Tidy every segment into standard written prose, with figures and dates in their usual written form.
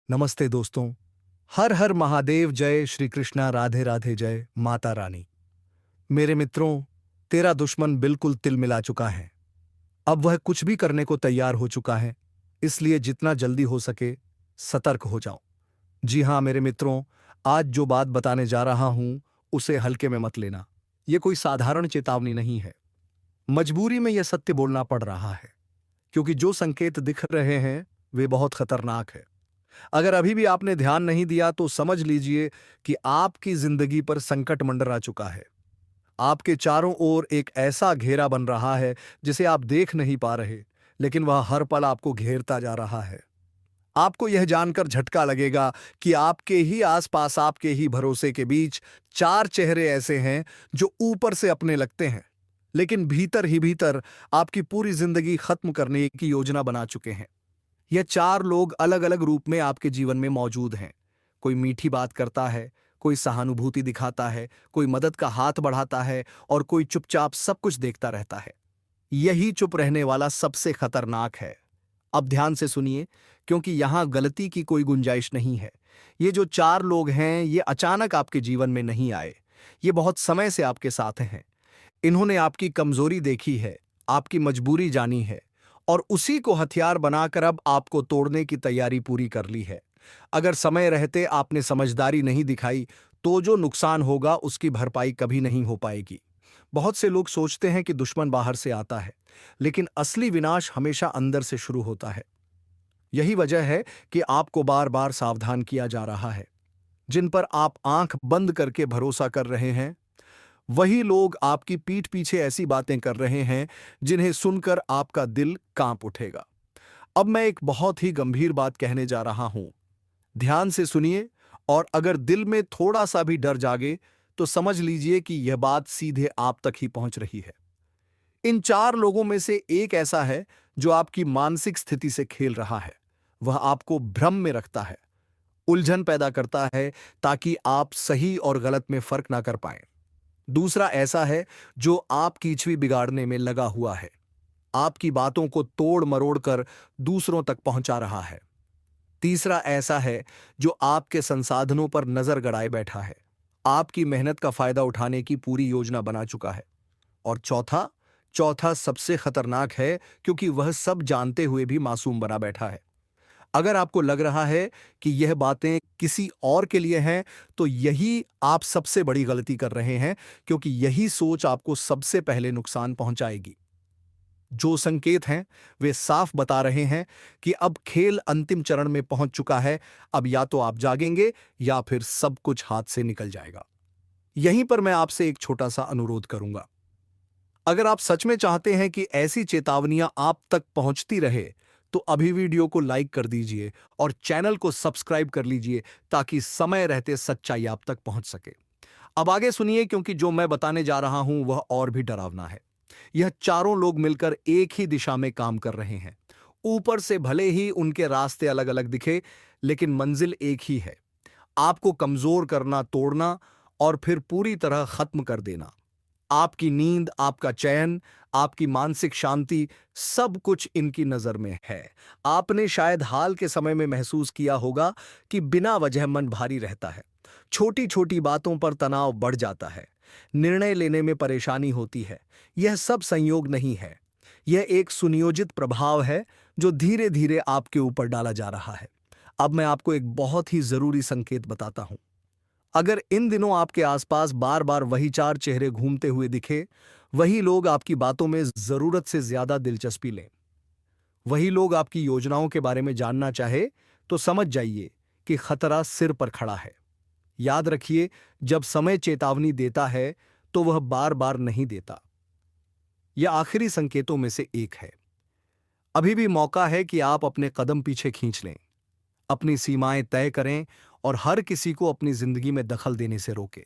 नमस्ते दोस्तों। हर हर महादेव, जय श्री कृष्णा, राधे राधे, जय माता रानी। मेरे मित्रों, तेरा दुश्मन बिल्कुल तिल मिला चुका है। अब वह कुछ भी करने को तैयार हो चुका है, इसलिए जितना जल्दी हो सके सतर्क हो जाओ। जी हाँ मेरे मित्रों, आज जो बात बताने जा रहा हूं उसे हल्के में मत लेना। यह कोई साधारण चेतावनी नहीं है। मजबूरी में यह सत्य बोलना पड़ रहा है, क्योंकि जो संकेत दिख रहे हैं वे बहुत खतरनाक है। अगर अभी भी आपने ध्यान नहीं दिया तो समझ लीजिए कि आपकी जिंदगी पर संकट मंडरा चुका है। आपके चारों ओर एक ऐसा घेरा बन रहा है जिसे आप देख नहीं पा रहे, लेकिन वह हर पल आपको घेरता जा रहा है। आपको यह जानकर झटका लगेगा कि आपके ही आसपास, आपके ही भरोसे के बीच चार चेहरे ऐसे हैं जो ऊपर से अपने लगते हैं, लेकिन भीतर ही भीतर आपकी पूरी जिंदगी खत्म करने की योजना बना चुके हैं। यह चार लोग अलग अलग रूप में आपके जीवन में मौजूद हैं। कोई मीठी बात करता है, कोई सहानुभूति दिखाता है, कोई मदद का हाथ बढ़ाता है और कोई चुपचाप सब कुछ देखता रहता है। यही चुप रहने वाला सबसे खतरनाक है। अब ध्यान से सुनिए, क्योंकि यहां गलती की कोई गुंजाइश नहीं है। ये जो चार लोग हैं, ये अचानक आपके जीवन में नहीं आए। ये बहुत समय से आपके साथ हैं। इन्होंने आपकी कमजोरी देखी है, आपकी मजबूरी जानी है और उसी को हथियार बनाकर अब आपको तोड़ने की तैयारी पूरी कर ली है। अगर समय रहते आपने समझदारी नहीं दिखाई तो जो नुकसान होगा उसकी भरपाई कभी नहीं हो पाएगी। बहुत से लोग सोचते हैं कि दुश्मन बाहर से आता है, लेकिन असली विनाश हमेशा अंदर से शुरू होता है। यही वजह है कि आपको बार बार सावधान किया जा रहा है। जिन पर आप आंख बंद करके भरोसा कर रहे हैं, वही लोग आपकी पीठ पीछे ऐसी बातें कर रहे हैं जिन्हें सुनकर आपका दिल कांप उठेगा। अब मैं एक बहुत ही गंभीर बात कहने जा रहा हूं। ध्यान से सुनिए, और अगर दिल में थोड़ा सा भी डर जागे तो समझ लीजिए कि यह बात सीधे आप तक ही पहुंच रही है। इन चार लोगों में से एक ऐसा है जो आपकी मानसिक स्थिति से खेल रहा है। वह आपको भ्रम में रखता है, उलझन पैदा करता है ताकि आप सही और गलत में फर्क ना कर पाएं। दूसरा ऐसा है जो आपकी छवि बिगाड़ने में लगा हुआ है, आपकी बातों को तोड़ मरोड़ कर दूसरों तक पहुंचा रहा है। तीसरा ऐसा है जो आपके संसाधनों पर नजर गड़ाए बैठा है, आपकी मेहनत का फायदा उठाने की पूरी योजना बना चुका है। और चौथा चौथा सबसे खतरनाक है, क्योंकि वह सब जानते हुए भी मासूम बना बैठा है। अगर आपको लग रहा है कि यह बातें किसी और के लिए हैं, तो यही आप सबसे बड़ी गलती कर रहे हैं, क्योंकि यही सोच आपको सबसे पहले नुकसान पहुंचाएगी। जो संकेत हैं वे साफ बता रहे हैं कि अब खेल अंतिम चरण में पहुंच चुका है। अब या तो आप जागेंगे या फिर सब कुछ हाथ से निकल जाएगा। यहीं पर मैं आपसे एक छोटा सा अनुरोध करूंगा। अगर आप सच में चाहते हैं कि ऐसी चेतावनियां आप तक पहुंचती रहे, तो अभी वीडियो को लाइक कर दीजिए और चैनल को सब्सक्राइब कर लीजिए, ताकि समय रहते सच्चाई आप तक पहुंच सके। अब आगे सुनिए, क्योंकि जो मैं बताने जा रहा हूं वह और भी डरावना है। यह चारों लोग मिलकर एक ही दिशा में काम कर रहे हैं। ऊपर से भले ही उनके रास्ते अलग अलग दिखे, लेकिन मंजिल एक ही है। आपको कमजोर करना, तोड़ना और फिर पूरी तरह खत्म कर देना। आपकी नींद, आपका चैन, आपकी मानसिक शांति, सब कुछ इनकी नजर में है। आपने शायद हाल के समय में महसूस किया होगा कि बिना वजह मन भारी रहता है, छोटी छोटी बातों पर तनाव बढ़ जाता है, निर्णय लेने में परेशानी होती है। यह सब संयोग नहीं है, यह एक सुनियोजित प्रभाव है जो धीरे धीरे आपके ऊपर डाला जा रहा है। अब मैं आपको एक बहुत ही जरूरी संकेत बताता हूं। अगर इन दिनों आपके आसपास बार बार वही चार चेहरे घूमते हुए दिखे, वही लोग आपकी बातों में जरूरत से ज्यादा दिलचस्पी लें, वही लोग आपकी योजनाओं के बारे में जानना चाहे, तो समझ जाइए कि खतरा सिर पर खड़ा है। याद रखिए, जब समय चेतावनी देता है तो वह बार बार नहीं देता। यह आखिरी संकेतों में से एक है। अभी भी मौका है कि आप अपने कदम पीछे खींच लें, अपनी सीमाएं तय करें और हर किसी को अपनी जिंदगी में दखल देने से रोकें।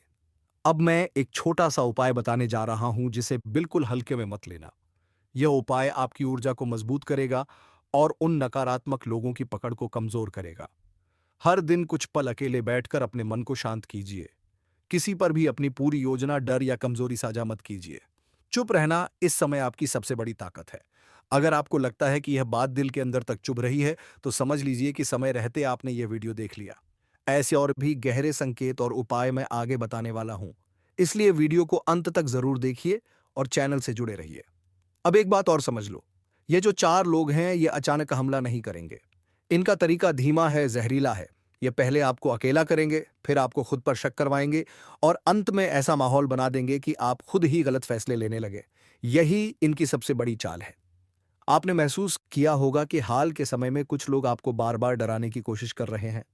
अब मैं एक छोटा सा उपाय बताने जा रहा हूं, जिसे बिल्कुल हल्के में मत लेना। यह उपाय आपकी ऊर्जा को मजबूत करेगा और उन नकारात्मक लोगों की पकड़ को कमजोर करेगा। हर दिन कुछ पल अकेले बैठकर अपने मन को शांत कीजिए। किसी पर भी अपनी पूरी योजना, डर या कमजोरी साझा मत कीजिए। चुप रहना इस समय आपकी सबसे बड़ी ताकत है। अगर आपको लगता है कि यह बात दिल के अंदर तक चुभ रही है, तो समझ लीजिए कि समय रहते आपने यह वीडियो देख लिया। ऐसे और भी गहरे संकेत और उपाय मैं आगे बताने वाला हूं, इसलिए वीडियो को अंत तक जरूर देखिए और चैनल से जुड़े रहिए। अब एक बात और समझ लो, ये जो 4 लोग हैं, ये अचानक हमला नहीं करेंगे। इनका तरीका धीमा है, जहरीला है। ये पहले आपको अकेला करेंगे, फिर आपको खुद पर शक करवाएंगे और अंत में ऐसा माहौल बना देंगे कि आप खुद ही गलत फैसले लेने लगे। यही इनकी सबसे बड़ी चाल है। आपने महसूस किया होगा कि हाल के समय में कुछ लोग आपको बार-बार डराने की कोशिश कर रहे हैं।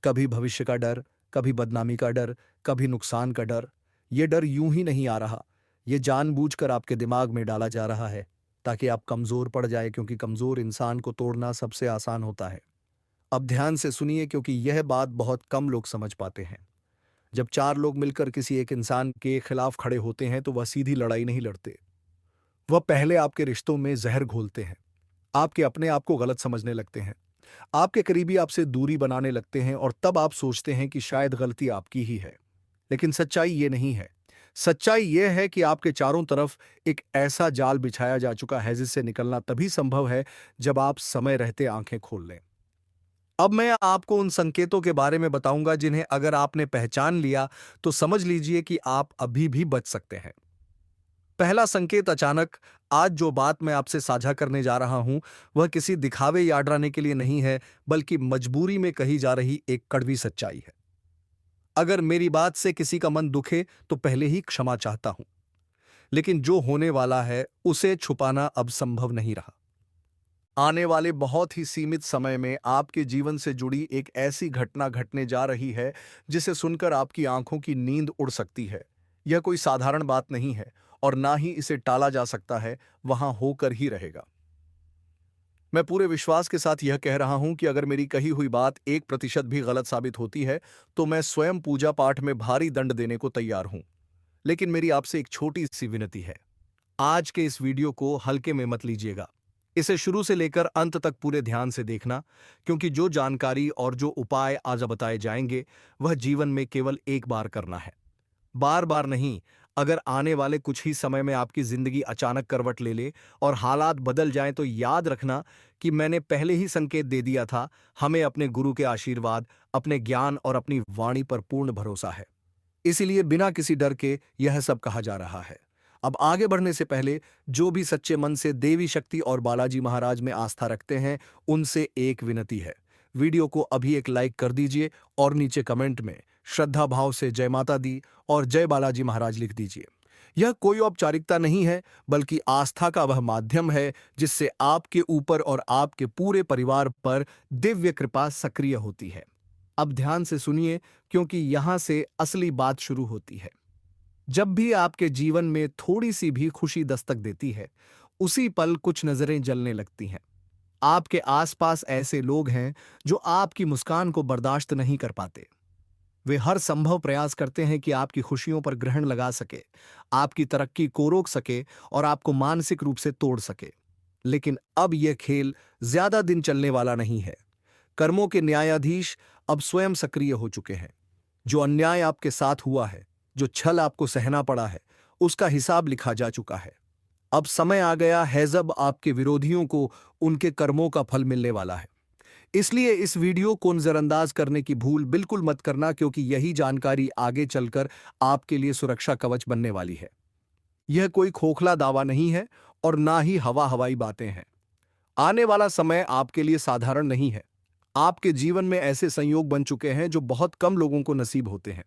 कभी भविष्य का डर, कभी बदनामी का डर, कभी नुकसान का डर। ये डर यूं ही नहीं आ रहा। ये जानबूझकर आपके दिमाग में डाला जा रहा है, ताकि आप कमजोर पड़ जाए, क्योंकि कमजोर इंसान को तोड़ना सबसे आसान होता है। अब ध्यान से सुनिए, क्योंकि यह बात बहुत कम लोग समझ पाते हैं। जब 4 लोग मिलकर किसी एक इंसान के खिलाफ खड़े होते हैं, तो वह सीधी लड़ाई नहीं लड़ते। वह पहले आपके रिश्तों में जहर घोलते हैं। आपके अपने आप को गलत समझने लगते हैं। आपके करीबी आपसे दूरी बनाने लगते हैं और तब आप सोचते हैं कि शायद गलती आपकी ही है। लेकिन सच्चाई ये नहीं है। सच्चाई ये है कि आपके चारों तरफ एक ऐसा जाल बिछाया जा चुका है, जिससे निकलना तभी संभव है जब आप समय रहते आंखें खोल लें। अब मैं आपको उन संकेतों के बारे में बताऊंगा जिन्हें अगर आपने पहचान लिया, तो समझ लीजिए कि आप अभी भी बच सकते हैं। पहला संकेत अचानक। आज जो बात मैं आपसे साझा करने जा रहा हूं, वह किसी दिखावे या डराने के लिए नहीं है, बल्कि मजबूरी में कही जा रही एक कड़वी सच्चाई है। अगर मेरी बात से किसी का मन दुखे, तो पहले ही क्षमा चाहता हूं। लेकिन जो होने वाला है, उसे छुपाना अब संभव नहीं रहा। आने वाले बहुत ही सीमित समय में आपके जीवन से जुड़ी एक ऐसी घटना घटने जा रही है, जिसे सुनकर आपकी आंखों की नींद उड़ सकती है। यह कोई साधारण बात नहीं है और ना ही इसे टाला जा सकता है, वहां होकर ही रहेगा। मैं पूरे विश्वास के साथ यह कह रहा हूं कि अगर मेरी कही हुई बात 1% भी गलत साबित होती है, तो मैं स्वयं पूजा पाठ में भारी दंड देने को तैयार हूं। लेकिन मेरी आपसे एक छोटी सी विनती है। आज के इस वीडियो को हल्के में मत लीजिएगा। इसे शुरू से लेकर अंत तक पूरे ध्यान से देखना, क्योंकि जो जानकारी और जो उपाय आज बताए जाएंगे, वह जीवन में केवल एक बार करना है, बार बार नहीं। अगर आने वाले कुछ ही समय में आपकी जिंदगी अचानक करवट ले ले और हालात बदल जाएं, तो याद रखना कि मैंने पहले ही संकेत दे दिया था। हमें अपने गुरु के आशीर्वाद, अपने ज्ञान और अपनी वाणी पर पूर्ण भरोसा है। इसीलिए बिना किसी डर के यह सब कहा जा रहा है। अब आगे बढ़ने से पहले, जो भी सच्चे मन से देवी शक्ति और बालाजी महाराज में आस्था रखते हैं, उनसे एक विनती है। वीडियो को अभी एक लाइक कर दीजिए और नीचे कमेंट में श्रद्धा भाव से जय माता दी और जय बालाजी महाराज लिख दीजिए। यह कोई औपचारिकता नहीं है, बल्कि आस्था का वह माध्यम है जिससे आपके ऊपर और आपके पूरे परिवार पर दिव्य कृपा सक्रिय होती है। अब ध्यान से सुनिए, क्योंकि यहां से असली बात शुरू होती है। जब भी आपके जीवन में थोड़ी सी भी खुशी दस्तक देती है, उसी पल कुछ नजरें जलने लगती हैं। आपके आसपास ऐसे लोग हैं जो आपकी मुस्कान को बर्दाश्त नहीं कर पाते। वे हर संभव प्रयास करते हैं कि आपकी खुशियों पर ग्रहण लगा सके, आपकी तरक्की को रोक सके और आपको मानसिक रूप से तोड़ सके। लेकिन अब यह खेल ज्यादा दिन चलने वाला नहीं है। कर्मों के न्यायाधीश अब स्वयं सक्रिय हो चुके हैं। जो अन्याय आपके साथ हुआ है, जो छल आपको सहना पड़ा है, उसका हिसाब लिखा जा चुका है। अब समय आ गया है जब आपके विरोधियों को उनके कर्मों का फल मिलने वाला है। इसलिए इस वीडियो को नजरअंदाज करने की भूल बिल्कुल मत करना, क्योंकि यही जानकारी आगे चलकर आपके लिए सुरक्षा कवच बनने वाली है। यह कोई खोखला दावा नहीं है और ना ही हवा हवाई बातें हैं। आने वाला समय आपके लिए साधारण नहीं है। आपके जीवन में ऐसे संयोग बन चुके हैं जो बहुत कम लोगों को नसीब होते हैं।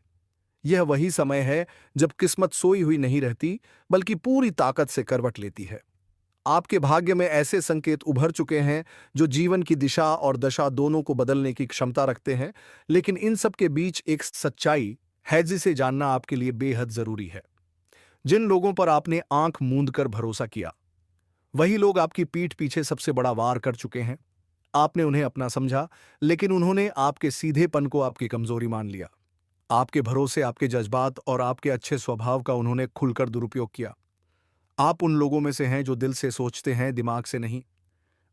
यह वही समय है जब किस्मत सोई हुई नहीं रहती, बल्कि पूरी ताकत से करवट लेती है। आपके भाग्य में ऐसे संकेत उभर चुके हैं जो जीवन की दिशा और दशा दोनों को बदलने की क्षमता रखते हैं। लेकिन इन सब के बीच एक सच्चाई है जिसे जानना आपके लिए बेहद जरूरी है। जिन लोगों पर आपने आंख मूंद कर भरोसा किया, वही लोग आपकी पीठ पीछे सबसे बड़ा वार कर चुके हैं। आपने उन्हें अपना समझा, लेकिन उन्होंने आपके सीधेपन को आपकी कमजोरी मान लिया। आपके भरोसे, आपके जज्बात और आपके अच्छे स्वभाव का उन्होंने खुलकर दुरुपयोग किया। आप उन लोगों में से हैं जो दिल से सोचते हैं, दिमाग से नहीं।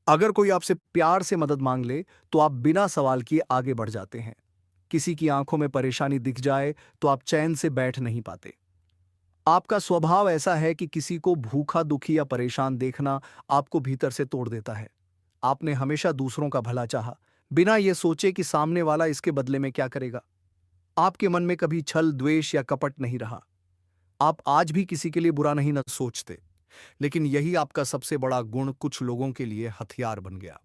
अगर कोई आपसे प्यार से मदद मांग ले, तो आप बिना सवाल किए आगे बढ़ जाते हैं। किसी की आंखों में परेशानी दिख जाए तो आप चैन से बैठ नहीं पाते। आपका स्वभाव ऐसा है कि किसी को भूखा, दुखी या परेशान देखना आपको भीतर से तोड़ देता है। आपने हमेशा दूसरों का भला चाहा, बिना ये सोचे कि सामने वाला इसके बदले में क्या करेगा। आपके मन में कभी छल, द्वेष या कपट नहीं रहा। आप आज भी किसी के लिए बुरा नहीं न सोचते, लेकिन यही आपका सबसे बड़ा गुण कुछ लोगों के लिए हथियार बन गया।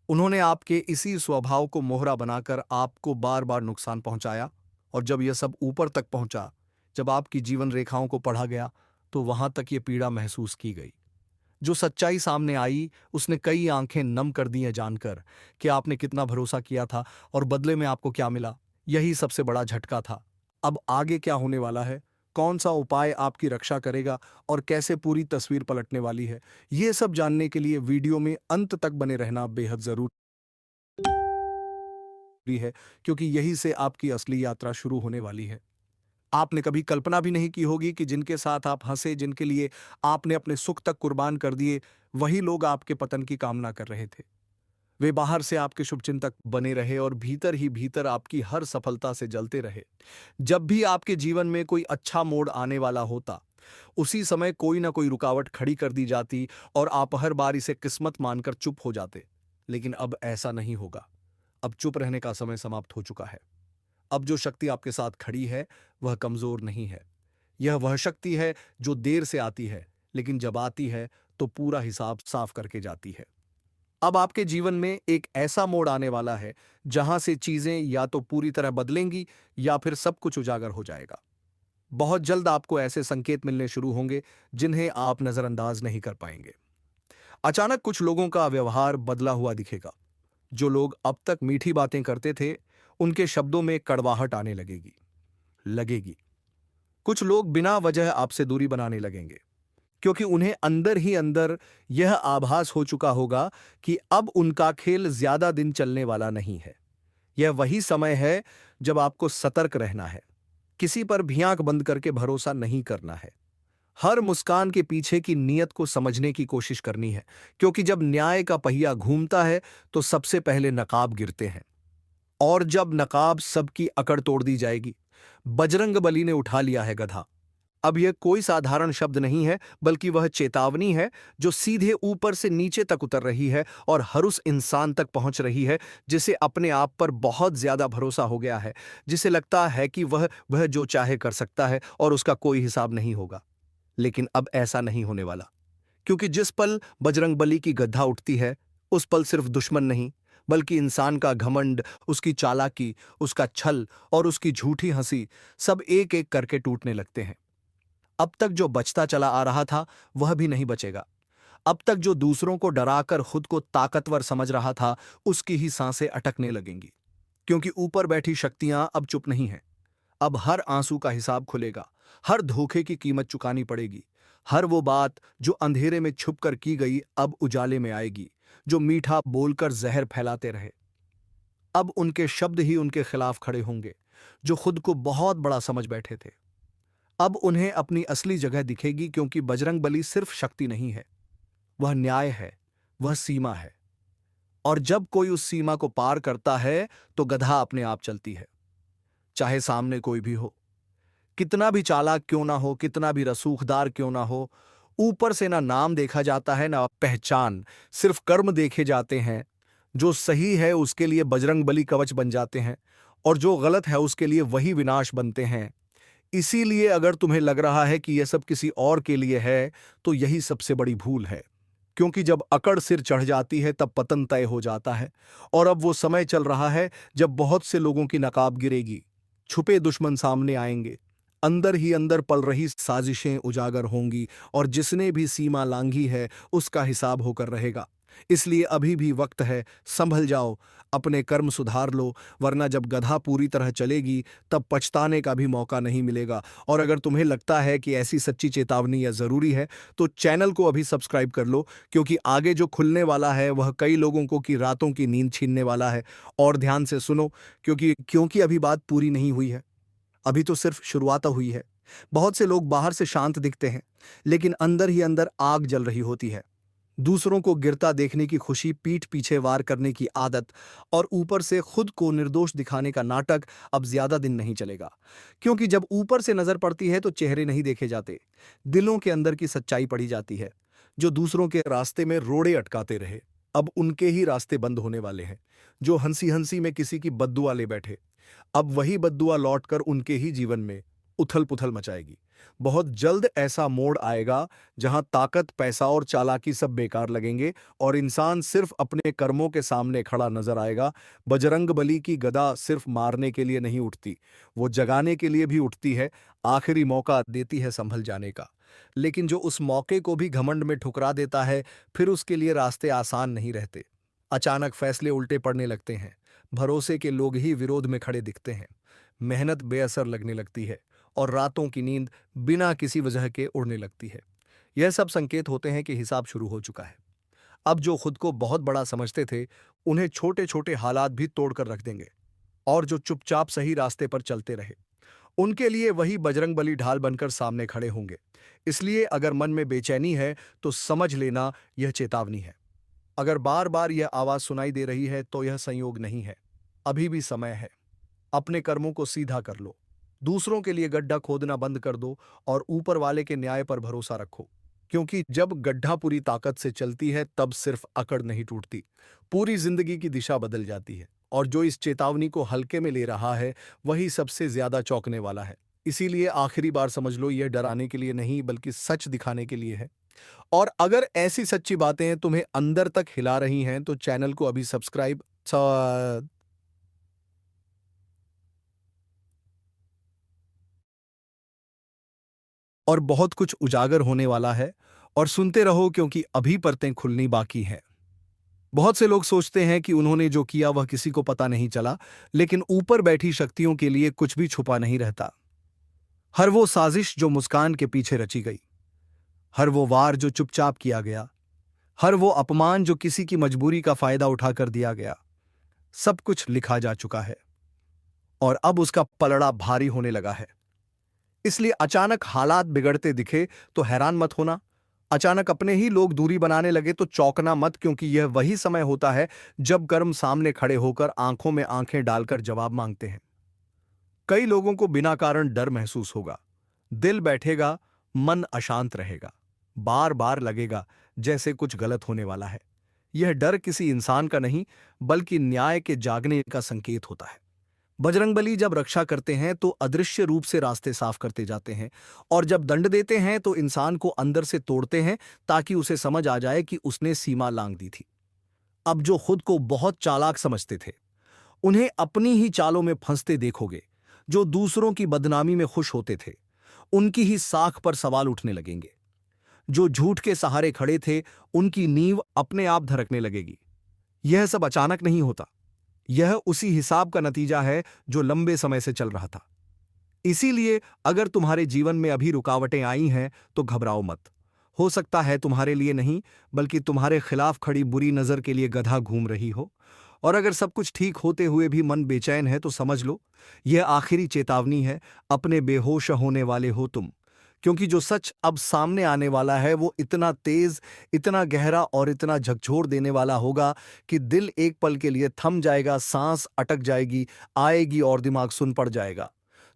उन्होंने आपके इसी स्वभाव को मोहरा बनाकर आपको बार बार नुकसान पहुंचाया, और जब यह सब ऊपर तक पहुंचा, जब आपकी जीवन रेखाओं को पढ़ा गया, तो वहां तक ये पीड़ा महसूस की गई। जो सच्चाई सामने आई, उसने कई आंखें नम कर दी हैं जानकर कि आपने कितना भरोसा किया था और बदले में आपको क्या मिला। यही सबसे बड़ा झटका था। अब आगे क्या होने वाला है, कौन सा उपाय आपकी रक्षा करेगा और कैसे पूरी तस्वीर पलटने वाली है, ये सब जानने के लिए वीडियो में अंत तक बने रहना बेहद जरूरी है, क्योंकि यही से आपकी असली यात्रा शुरू होने वाली है। आपने कभी कल्पना भी नहीं की होगी कि जिनके साथ आप हंसे, जिनके लिए आपने अपने सुख तक कुर्बान कर दिए, वही लोग आपके पतन की कामना कर रहे थे। वे बाहर से आपके शुभचिंतक बने रहे और भीतर ही भीतर आपकी हर सफलता से जलते रहे। जब भी आपके जीवन में कोई अच्छा मोड़ आने वाला होता, उसी समय कोई ना कोई रुकावट खड़ी कर दी जाती और आप हर बार इसे किस्मत मानकर चुप हो जाते। लेकिन अब ऐसा नहीं होगा। अब चुप रहने का समय समाप्त हो चुका है। अब जो शक्ति आपके साथ खड़ी है, वह कमजोर नहीं है। यह वह शक्ति है जो देर से आती है, लेकिन जब आती है तो पूरा हिसाब साफ करके जाती है। अब आपके जीवन में एक ऐसा मोड़ आने वाला है जहां से चीजें या तो पूरी तरह बदलेंगी या फिर सब कुछ उजागर हो जाएगा। बहुत जल्द आपको ऐसे संकेत मिलने शुरू होंगे जिन्हें आप नजरअंदाज नहीं कर पाएंगे। अचानक कुछ लोगों का व्यवहार बदला हुआ दिखेगा। जो लोग अब तक मीठी बातें करते थे, उनके शब्दों में कड़वाहट आने लगेगी। कुछ लोग बिना वजह आपसे दूरी बनाने लगेंगे, क्योंकि उन्हें अंदर ही अंदर यह आभास हो चुका होगा कि अब उनका खेल ज्यादा दिन चलने वाला नहीं है। यह वही समय है जब आपको सतर्क रहना है। किसी पर भी आंख बंद करके भरोसा नहीं करना है। हर मुस्कान के पीछे की नीयत को समझने की कोशिश करनी है, क्योंकि जब न्याय का पहिया घूमता है तो सबसे पहले नकाब गिरते हैं। और जब नकाब सबकी अकड़ तोड़ दी जाएगी, बजरंगबली ने उठा लिया है गधा। अब यह कोई साधारण शब्द नहीं है, बल्कि वह चेतावनी है जो सीधे ऊपर से नीचे तक उतर रही है और हर उस इंसान तक पहुंच रही है जिसे अपने आप पर बहुत ज्यादा भरोसा हो गया है, जिसे लगता है कि वह जो चाहे कर सकता है और उसका कोई हिसाब नहीं होगा। लेकिन अब ऐसा नहीं होने वाला, क्योंकि जिस पल बजरंगबली की गद्दा उठती है, उस पल सिर्फ दुश्मन नहीं, बल्कि इंसान का घमंड, उसकी चालाकी, उसका छल और उसकी झूठी हंसी सब एक एक करके टूटने लगते हैं। अब तक जो बचता चला आ रहा था, वह भी नहीं बचेगा। अब तक जो दूसरों को डराकर खुद को ताकतवर समझ रहा था, उसकी ही सांसें अटकने लगेंगी, क्योंकि ऊपर बैठी शक्तियां अब चुप नहीं हैं। अब हर आंसू का हिसाब खुलेगा, हर धोखे की कीमत चुकानी पड़ेगी। हर वो बात जो अंधेरे में छुपकर की गई, अब उजाले में आएगी। जो मीठा बोलकर जहर फैलाते रहे, अब उनके शब्द ही उनके खिलाफ खड़े होंगे। जो खुद को बहुत बड़ा समझ बैठे थे, अब उन्हें अपनी असली जगह दिखेगी, क्योंकि बजरंगबली सिर्फ शक्ति नहीं है, वह न्याय है, वह सीमा है। और जब कोई उस सीमा को पार करता है, तो गधा अपने आप चलती है। चाहे सामने कोई भी हो, कितना भी चालाक क्यों ना हो, कितना भी रसूखदार क्यों ना हो, ऊपर से ना नाम देखा जाता है ना पहचान, सिर्फ कर्म देखे जाते हैं। जो सही है उसके लिए बजरंगबली कवच बन जाते हैं, और जो गलत है उसके लिए वही विनाश बनते हैं। इसीलिए अगर तुम्हें लग रहा है कि यह सब किसी और के लिए है, तो यही सबसे बड़ी भूल है। क्योंकि जब अकड़ सिर चढ़ जाती है, तब पतन तय हो जाता है। और अब वो समय चल रहा है जब बहुत से लोगों की नकाब गिरेगी, छुपे दुश्मन सामने आएंगे, अंदर ही अंदर पल रही साजिशें उजागर होंगी, और जिसने भी सीमा लांघी है उसका हिसाब होकर रहेगा। इसलिए अभी भी वक्त है, संभल जाओ, अपने कर्म सुधार लो, वरना जब गधा पूरी तरह चलेगी तब पछताने का भी मौका नहीं मिलेगा। और अगर तुम्हें लगता है कि ऐसी सच्ची चेतावनी या जरूरी है, तो चैनल को अभी सब्सक्राइब कर लो, क्योंकि आगे जो खुलने वाला है वह कई लोगों को की रातों की नींद छीनने वाला है। और ध्यान से सुनो, क्योंकि अभी बात पूरी नहीं हुई है, अभी तो सिर्फ शुरुआत हुई है। बहुत से लोग बाहर से शांत दिखते हैं, लेकिन अंदर ही अंदर आग जल रही होती है। दूसरों को गिरता देखने की खुशी, पीठ पीछे वार करने की आदत और ऊपर से खुद को निर्दोष दिखाने का नाटक अब ज्यादा दिन नहीं चलेगा। क्योंकि जब ऊपर से नजर पड़ती है तो चेहरे नहीं देखे जाते, दिलों के अंदर की सच्चाई पड़ी जाती है। जो दूसरों के रास्ते में रोड़े अटकाते रहे, अब उनके ही रास्ते बंद होने वाले हैं। जो हंसी हंसी में किसी की बद्दुआ ले बैठे, अब वही बद्दुआ लौटकर उनके ही जीवन में उथल पुथल मचाएगी। बहुत जल्द ऐसा मोड़ आएगा जहां ताकत, पैसा और चालाकी सब बेकार लगेंगे और इंसान सिर्फ अपने कर्मों के सामने खड़ा नजर आएगा। बजरंगबली की गदा सिर्फ मारने के लिए नहीं उठती, वो जगाने के लिए भी उठती है। आखिरी मौका देती है संभल जाने का। लेकिन जो उस मौके को भी घमंड में ठुकरा देता है, फिर उसके लिए रास्ते आसान नहीं रहते। अचानक फैसले उल्टे पड़ने लगते हैं, भरोसे के लोग ही विरोध में खड़े दिखते हैं, मेहनत बेअसर लगने लगती है और रातों की नींद बिना किसी वजह के उड़ने लगती है। यह सब संकेत होते हैं कि हिसाब शुरू हो चुका है। अब जो खुद को बहुत बड़ा समझते थे, उन्हें छोटे छोटे हालात भी तोड़कर रख देंगे। और जो चुपचाप सही रास्ते पर चलते रहे, उनके लिए वही बजरंगबली ढाल बनकर सामने खड़े होंगे। इसलिए अगर मन में बेचैनी है तो समझ लेना यह चेतावनी है। अगर बार बार यह आवाज सुनाई दे रही है तो यह संयोग नहीं है, अभी भी समय है। अपने कर्मों को सीधा कर लो, दूसरों के लिए गड्ढा खोदना बंद कर दो और ऊपर वाले के न्याय पर भरोसा रखो। क्योंकि जब गड्ढा पूरी ताकत से चलती है तब सिर्फ अकड़ नहीं टूटती, पूरी जिंदगी की दिशा बदल जाती है। और जो इस चेतावनी को हल्के में ले रहा है वही सबसे ज्यादा चौंकने वाला है। इसीलिए आखिरी बार समझ लो, यह डराने के लिए नहीं बल्कि सच दिखाने के लिए है। और अगर ऐसी सच्ची बातें तुम्हें अंदर तक हिला रही हैं तो चैनल को अभी सब्सक्राइब और बहुत कुछ उजागर होने वाला है। और सुनते रहो क्योंकि अभी परतें खुलनी बाकी हैं। बहुत से लोग सोचते हैं कि उन्होंने जो किया वह किसी को पता नहीं चला, लेकिन ऊपर बैठी शक्तियों के लिए कुछ भी छुपा नहीं रहता। हर वो साजिश जो मुस्कान के पीछे रची गई, हर वो वार जो चुपचाप किया गया, हर वो अपमान जो किसी की मजबूरी का फायदा उठाकर दिया गया, सब कुछ लिखा जा चुका है। और अब उसका पलड़ा भारी होने लगा है। इसलिए अचानक हालात बिगड़ते दिखे तो हैरान मत होना। अचानक अपने ही लोग दूरी बनाने लगे तो चौंकना मत, क्योंकि यह वही समय होता है जब कर्म सामने खड़े होकर आंखों में आंखें डालकर जवाब मांगते हैं। कई लोगों को बिना कारण डर महसूस होगा, दिल बैठेगा, मन अशांत रहेगा, बार बार लगेगा जैसे कुछ गलत होने वाला है। यह डर किसी इंसान का नहीं बल्कि न्याय के जागने का संकेत होता है। बजरंगबली जब रक्षा करते हैं तो अदृश्य रूप से रास्ते साफ करते जाते हैं, और जब दंड देते हैं तो इंसान को अंदर से तोड़ते हैं ताकि उसे समझ आ जाए कि उसने सीमा लांघ दी थी। अब जो खुद को बहुत चालाक समझते थे, उन्हें अपनी ही चालों में फंसते देखोगे। जो दूसरों की बदनामी में खुश होते थे, उनकी ही साख पर सवाल उठने लगेंगे। जो झूठ के सहारे खड़े थे, उनकी नींव अपने आप धड़कने लगेगी। यह सब अचानक नहीं होता, यह उसी हिसाब का नतीजा है जो लंबे समय से चल रहा था। इसीलिए अगर तुम्हारे जीवन में अभी रुकावटें आई हैं तो घबराओ मत। हो सकता है तुम्हारे लिए नहीं बल्कि तुम्हारे खिलाफ खड़ी बुरी नजर के लिए गधा घूम रही हो। और अगर सब कुछ ठीक होते हुए भी मन बेचैन है तो समझ लो, यह आखिरी चेतावनी है। अपने बेहोश होने वाले हो तुम, क्योंकि जो सच अब सामने आने वाला है वो इतना तेज, इतना गहरा और इतना झकझोर देने वाला होगा कि दिल एक पल के लिए थम जाएगा, सांस अटक जाएगी, आएगी और दिमाग सुन पड़ जाएगा।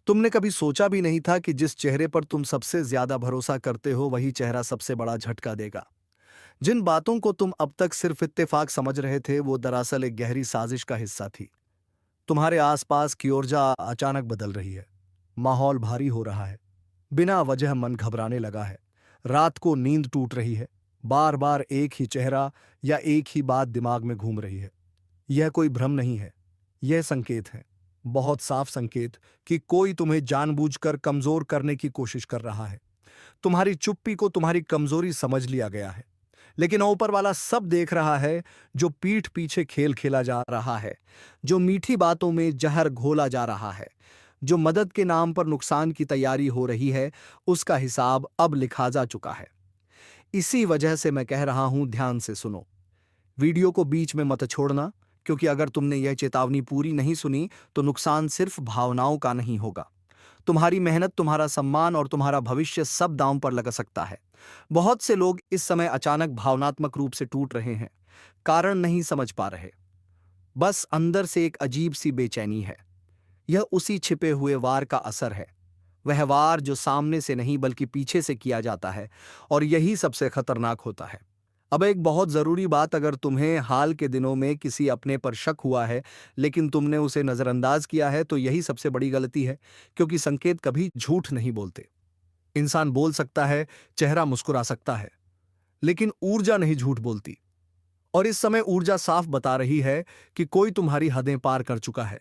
तुमने कभी सोचा भी नहीं था कि जिस चेहरे पर तुम सबसे ज्यादा भरोसा करते हो वही चेहरा सबसे बड़ा झटका देगा। जिन बातों को तुम अब तक सिर्फ इत्तेफाक समझ रहे थे वो दरअसल एक गहरी साजिश का हिस्सा थी। तुम्हारे आसपास की ऊर्जा अचानक बदल रही है, माहौल भारी हो रहा है, बिना वजह मन घबराने लगा है, रात को नींद टूट रही है, बार बार एक ही चेहरा या एक ही बात दिमाग में घूम रही है। यह कोई भ्रम नहीं है, यह संकेत है, बहुत साफ संकेत कि कोई तुम्हें जानबूझकर कमजोर करने की कोशिश कर रहा है। तुम्हारी चुप्पी को तुम्हारी कमजोरी समझ लिया गया है, लेकिन ऊपर वाला सब देख रहा है। जो पीठ पीछे खेल खेला जा रहा है, जो मीठी बातों में जहर घोला जा रहा है, जो मदद के नाम पर नुकसान की तैयारी हो रही है, उसका हिसाब अब लिखा जा चुका है। इसी वजह से मैं कह रहा हूं, ध्यान से सुनो। वीडियो को बीच में मत छोड़ना, क्योंकि अगर तुमने यह चेतावनी पूरी नहीं सुनी तो नुकसान सिर्फ भावनाओं का नहीं होगा, तुम्हारी मेहनत, तुम्हारा सम्मान और तुम्हारा भविष्य सब दांव पर लग सकता है। बहुत से लोग इस समय अचानक भावनात्मक रूप से टूट रहे हैं। कारण नहीं समझ पा रहे, बस अंदर से एक अजीब सी बेचैनी है। यह उसी छिपे हुए वार का असर है, वह वार जो सामने से नहीं बल्कि पीछे से किया जाता है, और यही सबसे खतरनाक होता है। अब एक बहुत जरूरी बात, अगर तुम्हें हाल के दिनों में किसी अपने पर शक हुआ है लेकिन तुमने उसे नजरअंदाज किया है, तो यही सबसे बड़ी गलती है, क्योंकि संकेत कभी झूठ नहीं बोलते। इंसान बोल सकता है, चेहरा मुस्कुरा सकता है, लेकिन ऊर्जा नहीं झूठ बोलती। और इस समय ऊर्जा साफ बता रही है कि कोई तुम्हारी हदें पार कर चुका है।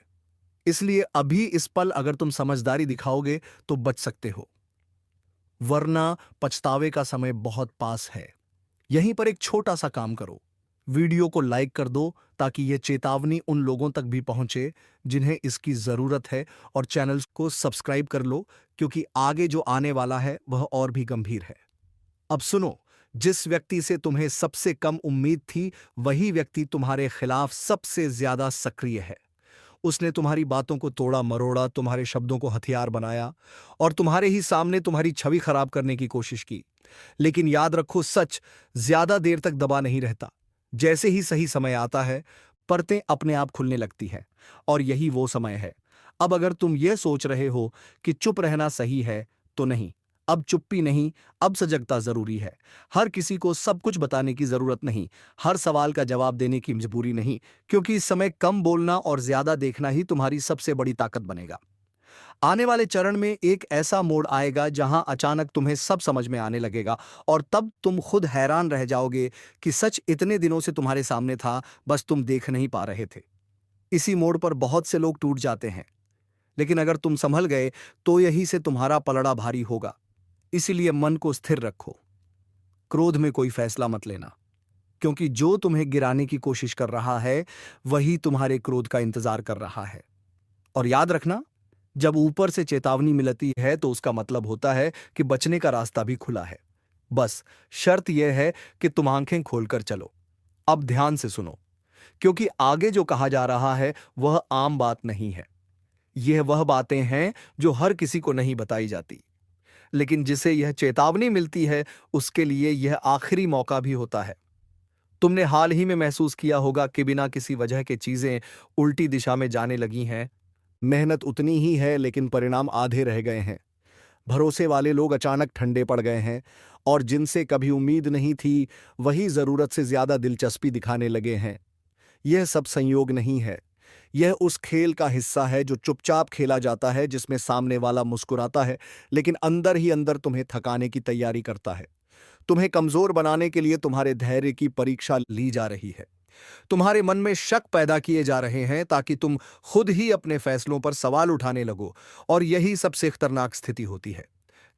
इसलिए अभी इस पल अगर तुम समझदारी दिखाओगे तो बच सकते हो, वरना पछतावे का समय बहुत पास है। यहीं पर एक छोटा सा काम करो, वीडियो को लाइक कर दो ताकि यह चेतावनी उन लोगों तक भी पहुंचे जिन्हें इसकी जरूरत है, और चैनल को सब्सक्राइब कर लो, क्योंकि आगे जो आने वाला है वह और भी गंभीर है। अब सुनो, जिस व्यक्ति से तुम्हें सबसे कम उम्मीद थी, वही व्यक्ति तुम्हारे खिलाफ सबसे ज्यादा सक्रिय है। उसने तुम्हारी बातों को तोड़ा मरोड़ा, तुम्हारे शब्दों को हथियार बनाया और तुम्हारे ही सामने तुम्हारी छवि खराब करने की कोशिश की। लेकिन याद रखो, सच ज्यादा देर तक दबा नहीं रहता। जैसे ही सही समय आता है, परतें अपने आप खुलने लगती हैं, और यही वो समय है। अब अगर तुम ये सोच रहे हो कि चुप रहना सही है, तो नहीं। अब चुप्पी नहीं, अब सजगता जरूरी है। हर किसी को सब कुछ बताने की जरूरत नहीं, हर सवाल का जवाब देने की मजबूरी नहीं, क्योंकि इस समय कम बोलना और ज्यादा देखना ही तुम्हारी सबसे बड़ी ताकत बनेगा। आने वाले चरण में एक ऐसा मोड़ आएगा जहां अचानक तुम्हें सब समझ में आने लगेगा, और तब तुम खुद हैरान रह जाओगे कि सच इतने दिनों से तुम्हारे सामने था, बस तुम देख नहीं पा रहे थे। इसी मोड़ पर बहुत से लोग टूट जाते हैं, लेकिन अगर तुम संभल गए तो यही से तुम्हारा पलड़ा भारी होगा। इसीलिए मन को स्थिर रखो, क्रोध में कोई फैसला मत लेना, क्योंकि जो तुम्हें गिराने की कोशिश कर रहा है वही तुम्हारे क्रोध का इंतजार कर रहा है। और याद रखना, जब ऊपर से चेतावनी मिलती है तो उसका मतलब होता है कि बचने का रास्ता भी खुला है। बस शर्त यह है कि तुम आंखें खोलकर चलो। अब ध्यान से सुनो, क्योंकि आगे जो कहा जा रहा है वह आम बात नहीं है। यह वह बातें हैं जो हर किसी को नहीं बताई जाती, लेकिन जिसे यह चेतावनी मिलती है उसके लिए यह आखिरी मौका भी होता है। तुमने हाल ही में महसूस किया होगा कि बिना किसी वजह के चीजें उल्टी दिशा में जाने लगी हैं। मेहनत उतनी ही है लेकिन परिणाम आधे रह गए हैं। भरोसे वाले लोग अचानक ठंडे पड़ गए हैं, और जिनसे कभी उम्मीद नहीं थी वही जरूरत से ज्यादा दिलचस्पी दिखाने लगे हैं। यह सब संयोग नहीं है, यह उस खेल का हिस्सा है जो चुपचाप खेला जाता है, जिसमें सामने वाला मुस्कुराता है लेकिन अंदर ही अंदर तुम्हें थकाने की तैयारी करता है। तुम्हें कमजोर बनाने के लिए तुम्हारे धैर्य की परीक्षा ली जा रही है। तुम्हारे मन में शक पैदा किए जा रहे हैं ताकि तुम खुद ही अपने फैसलों पर सवाल उठाने लगो, और यही सबसे खतरनाक स्थिति होती है,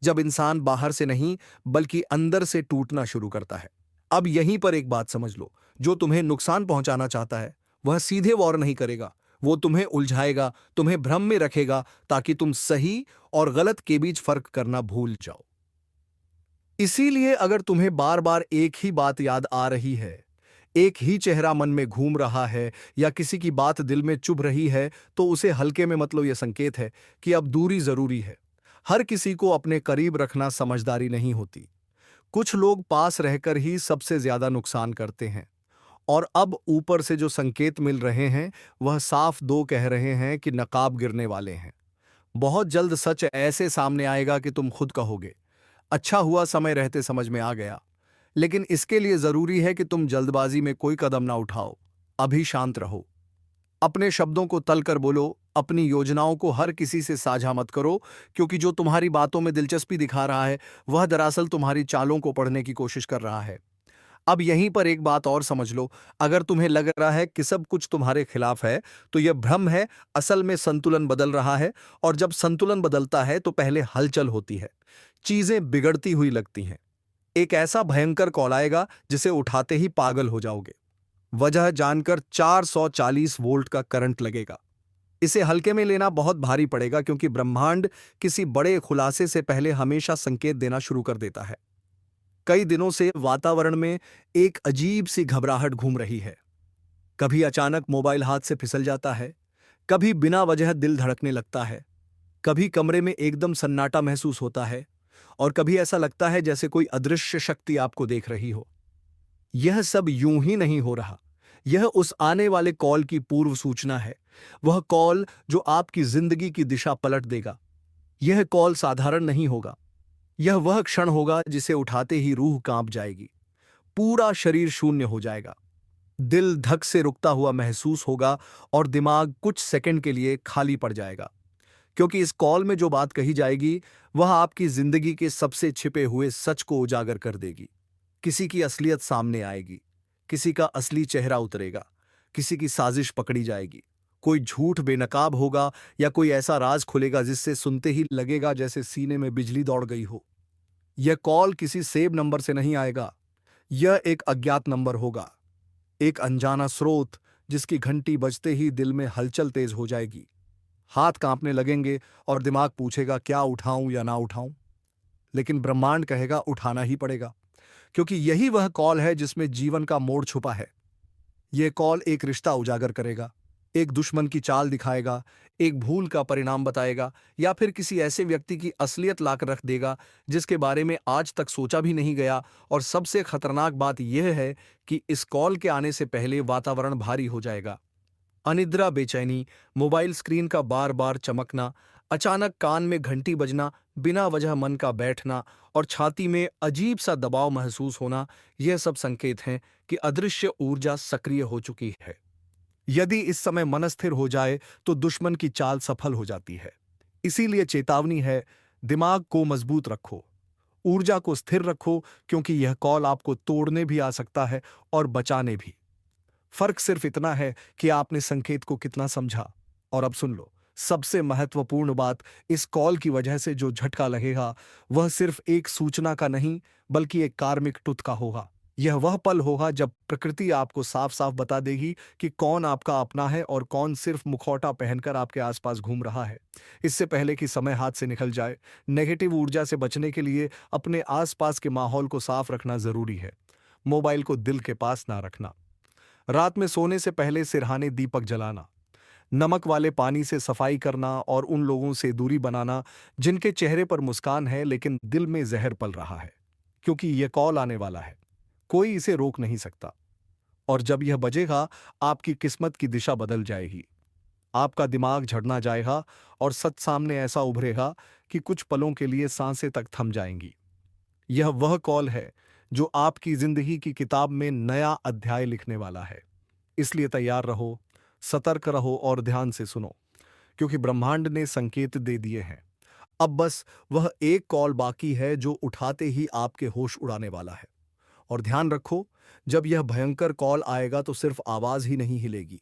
जब इंसान बाहर से नहीं बल्कि अंदर से टूटना शुरू करता है। अब यहीं पर एक बात समझ लो, जो तुम्हें नुकसान पहुंचाना चाहता है वह सीधे वार नहीं करेगा, वो तुम्हें उलझाएगा, तुम्हें भ्रम में रखेगा, ताकि तुम सही और गलत के बीच फर्क करना भूल जाओ। इसीलिए अगर तुम्हें बार बार एक ही बात याद आ रही है, एक ही चेहरा मन में घूम रहा है, या किसी की बात दिल में चुभ रही है, तो उसे हल्के में मत लो। यह संकेत है कि अब दूरी जरूरी है। हर किसी को अपने करीब रखना समझदारी नहीं होती। कुछ लोग पास रहकर ही सबसे ज्यादा नुकसान करते हैं। और अब ऊपर से जो संकेत मिल रहे हैं वह साफ दो कह रहे हैं कि नकाब गिरने वाले हैं। बहुत जल्द सच ऐसे सामने आएगा कि तुम खुद कहोगे, अच्छा हुआ समय रहते समझ में आ गया। लेकिन इसके लिए जरूरी है कि तुम जल्दबाजी में कोई कदम ना उठाओ। अभी शांत रहो, अपने शब्दों को तल कर बोलो, अपनी योजनाओं को हर किसी से साझा मत करो, क्योंकि जो तुम्हारी बातों में दिलचस्पी दिखा रहा है वह दरअसल तुम्हारी चालों को पढ़ने की कोशिश कर रहा है। अब यहीं पर एक बात और समझ लो, अगर तुम्हें लग रहा है कि सब कुछ तुम्हारे खिलाफ है तो यह भ्रम है। असल में संतुलन बदल रहा है, और जब संतुलन बदलता है तो पहले हलचल होती है, चीजें बिगड़ती हुई लगती हैं। एक ऐसा भयंकर कॉल आएगा जिसे उठाते ही पागल हो जाओगे। वजह जानकर 440 वोल्ट का करंट लगेगा। इसे हल्के में लेना बहुत भारी पड़ेगा, क्योंकि ब्रह्मांड किसी बड़े खुलासे से पहले हमेशा संकेत देना शुरू कर देता है। कई दिनों से वातावरण में एक अजीब सी घबराहट घूम रही है। कभी अचानक मोबाइल हाथ से फिसल जाता है, कभी बिना वजह दिल धड़कने लगता है, कभी कमरे में एकदम सन्नाटा महसूस होता है और कभी ऐसा लगता है जैसे कोई अदृश्य शक्ति आपको देख रही हो। यह सब यूं ही नहीं हो रहा। यह उस आने वाले कॉल की पूर्व सूचना है। वह कॉल जो आपकी जिंदगी की दिशा पलट देगा। यह कॉल साधारण नहीं होगा। यह वह क्षण होगा जिसे उठाते ही रूह कांप जाएगी। पूरा शरीर शून्य हो जाएगा। दिल धक से रुकता हुआ महसूस होगा और दिमाग कुछ सेकंड के लिए खाली पड़ जाएगा। क्योंकि इस कॉल में जो बात कही जाएगी वह आपकी जिंदगी के सबसे छिपे हुए सच को उजागर कर देगी। किसी की असलियत सामने आएगी। किसी का असली चेहरा उतरेगा। किसी की साजिश पकड़ी जाएगी। कोई झूठ बेनकाब होगा या कोई ऐसा राज खुलेगा जिससे सुनते ही लगेगा जैसे सीने में बिजली दौड़ गई हो। यह कॉल किसी सेव नंबर से नहीं आएगा। यह एक अज्ञात नंबर होगा। एक अनजाना स्रोत जिसकी घंटी बजते ही दिल में हलचल तेज हो जाएगी। हाथ कांपने लगेंगे और दिमाग पूछेगा क्या उठाऊं या ना उठाऊं। लेकिन ब्रह्मांड कहेगा उठाना ही पड़ेगा, क्योंकि यही वह कॉल है जिसमें जीवन का मोड़ छुपा है। यह कॉल एक रिश्ता उजागर करेगा, एक दुश्मन की चाल दिखाएगा, एक भूल का परिणाम बताएगा या फिर किसी ऐसे व्यक्ति की असलियत लाकर रख देगा जिसके बारे में आज तक सोचा भी नहीं गया। और सबसे खतरनाक बात यह है कि इस कॉल के आने से पहले वातावरण भारी हो जाएगा। अनिद्रा, बेचैनी, मोबाइल स्क्रीन का बार बार चमकना, अचानक कान में घंटी बजना, बिना वजह मन का बैठना और छाती में अजीब सा दबाव महसूस होना, यह सब संकेत हैं कि अदृश्य ऊर्जा सक्रिय हो चुकी है। यदि इस समय मन स्थिर हो जाए तो दुश्मन की चाल सफल हो जाती है। इसीलिए चेतावनी है, दिमाग को मजबूत रखो, ऊर्जा को स्थिर रखो, क्योंकि यह कॉल आपको तोड़ने भी आ सकता है और बचाने भी। फर्क सिर्फ इतना है कि आपने संकेत को कितना समझा। और अब सुन लो, सबसे महत्वपूर्ण बात, इस कॉल की वजह से जो झटका लगेगा वह सिर्फ एक सूचना का नहीं बल्कि एक कार्मिक टुत का होगा। यह वह पल होगा जब प्रकृति आपको साफ साफ बता देगी कि कौन आपका अपना है और कौन सिर्फ मुखौटा पहनकर आपके आसपास घूम रहा है। इससे पहले कि समय हाथ से निकल जाए, नेगेटिव ऊर्जा से बचने के लिए अपने आसपास के माहौल को साफ रखना जरूरी है। मोबाइल को दिल के पास ना रखना। रात में सोने से पहले सिरहाने दीपक जलाना। नमक वाले पानी से सफाई करना और उन लोगों से दूरी बनाना जिनके चेहरे पर मुस्कान है लेकिन दिल में जहर पल रहा है। क्योंकि यह कॉल आने वाला है, कोई इसे रोक नहीं सकता। और जब यह बजेगा, आपकी किस्मत की दिशा बदल जाएगी। आपका दिमाग झड़ना जाएगा और सच सामने ऐसा उभरेगा कि कुछ पलों के लिए सांसें तक थम जाएंगी। यह वह कॉल है जो आपकी जिंदगी की किताब में नया अध्याय लिखने वाला है। इसलिए तैयार रहो, सतर्क रहो और ध्यान से सुनो, क्योंकि ब्रह्मांड ने संकेत दे दिए हैं। अब बस वह एक कॉल बाकी है जो उठाते ही आपके होश उड़ाने वाला है। और ध्यान रखो, जब यह भयंकर कॉल आएगा तो सिर्फ आवाज ही नहीं हिलेगी,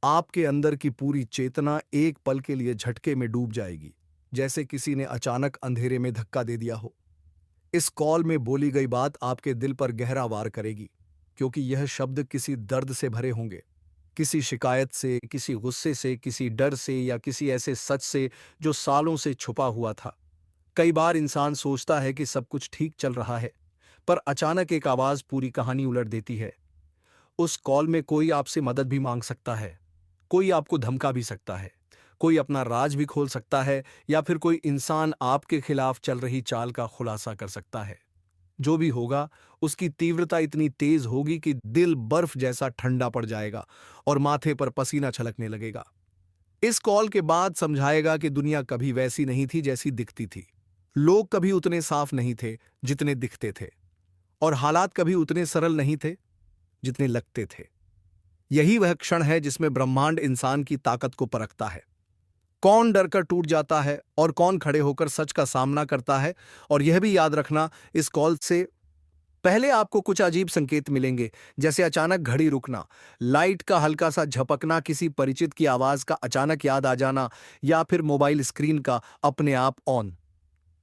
आपके अंदर की पूरी चेतना एक पल के लिए झटके में डूब जाएगी, जैसे किसी ने अचानक अंधेरे में धक्का दे दिया हो। इस कॉल में बोली गई बात आपके दिल पर गहरा वार करेगी, क्योंकि यह शब्द किसी दर्द से भरे होंगे, किसी शिकायत से, किसी गुस्से से, किसी डर से या किसी ऐसे सच से जो सालों से छुपा हुआ था। कई बार इंसान सोचता है कि सब कुछ ठीक चल रहा है, पर अचानक एक आवाज पूरी कहानी उलट देती है। उस कॉल में कोई आपसे मदद भी मांग सकता है, कोई आपको धमका भी सकता है, कोई अपना राज भी खोल सकता है या फिर कोई इंसान आपके खिलाफ चल रही चाल का खुलासा कर सकता है। जो भी होगा, उसकी तीव्रता इतनी तेज होगी कि दिल बर्फ जैसा ठंडा पड़ जाएगा और माथे पर पसीना छलकने लगेगा। इस कॉल के बाद समझाएगा कि दुनिया कभी वैसी नहीं थी जैसी दिखती थी। लोग कभी उतने साफ नहीं थे जितने दिखते थे, और हालात कभी उतने सरल नहीं थे जितने लगते थे। यही वह क्षण है जिसमें ब्रह्मांड इंसान की ताकत को परखता है। कौन डरकर टूट जाता है और कौन खड़े होकर सच का सामना करता है। और यह भी याद रखना, इस कॉल से पहले आपको कुछ अजीब संकेत मिलेंगे, जैसे अचानक घड़ी रुकना, लाइट का हल्का सा झपकना, किसी परिचित की आवाज का अचानक याद आ जाना या फिर मोबाइल स्क्रीन का अपने आप ऑन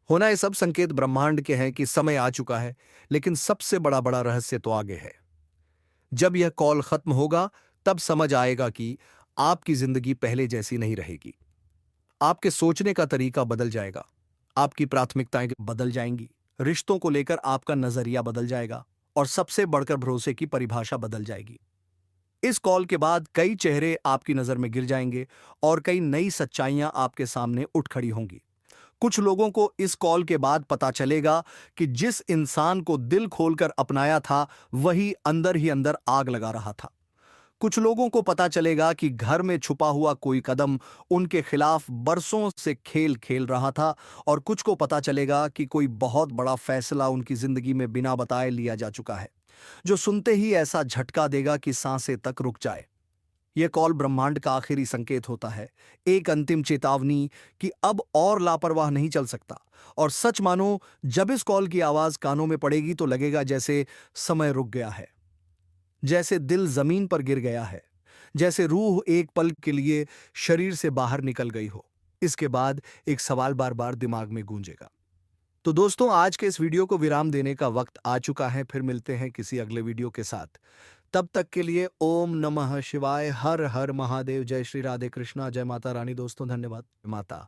होना। ये सब संकेत ब्रह्मांड के हैं कि समय आ चुका है। लेकिन सबसे बड़ा बड़ा रहस्य तो आगे है। जब यह कॉल खत्म होगा तब समझ आएगा कि आपकी जिंदगी पहले जैसी नहीं रहेगी। आपके सोचने का तरीका बदल जाएगा, आपकी प्राथमिकताएं बदल जाएंगी, रिश्तों को लेकर आपका नजरिया बदल जाएगा और सबसे बढ़कर भरोसे की परिभाषा बदल जाएगी। इस कॉल के बाद कई चेहरे आपकी नजर में गिर जाएंगे और कई नई सच्चाइयां आपके सामने उठ खड़ी होंगी। कुछ लोगों को इस कॉल के बाद पता चलेगा कि जिस इंसान को दिल खोलकर अपनाया था वही अंदर ही अंदर आग लगा रहा था। कुछ लोगों को पता चलेगा कि घर में छुपा हुआ कोई कदम उनके खिलाफ बरसों से खेल खेल रहा था, और कुछ को पता चलेगा कि कोई बहुत बड़ा फैसला उनकी जिंदगी में बिना बताए लिया जा चुका है, जो सुनते ही ऐसा झटका देगा कि सांसें तक रुक जाए। यह कॉल ब्रह्मांड का आखिरी संकेत होता है, एक अंतिम चेतावनी कि अब और लापरवाह नहीं चल सकता। और सच मानो, जब इस कॉल की आवाज कानों में पड़ेगी तो लगेगा जैसे समय रुक गया है, जैसे दिल जमीन पर गिर गया है, जैसे रूह एक पल के लिए शरीर से बाहर निकल गई हो। इसके बाद एक सवाल बार बार दिमाग में गूंजेगा। तो दोस्तों, आज के इस वीडियो को विराम देने का वक्त आ चुका है। फिर मिलते हैं किसी अगले वीडियो के साथ। तब तक के लिए ओम नमः शिवाय, हर हर महादेव, जय श्री राधे कृष्णा, जय माता रानी। दोस्तों, धन्यवाद। माता।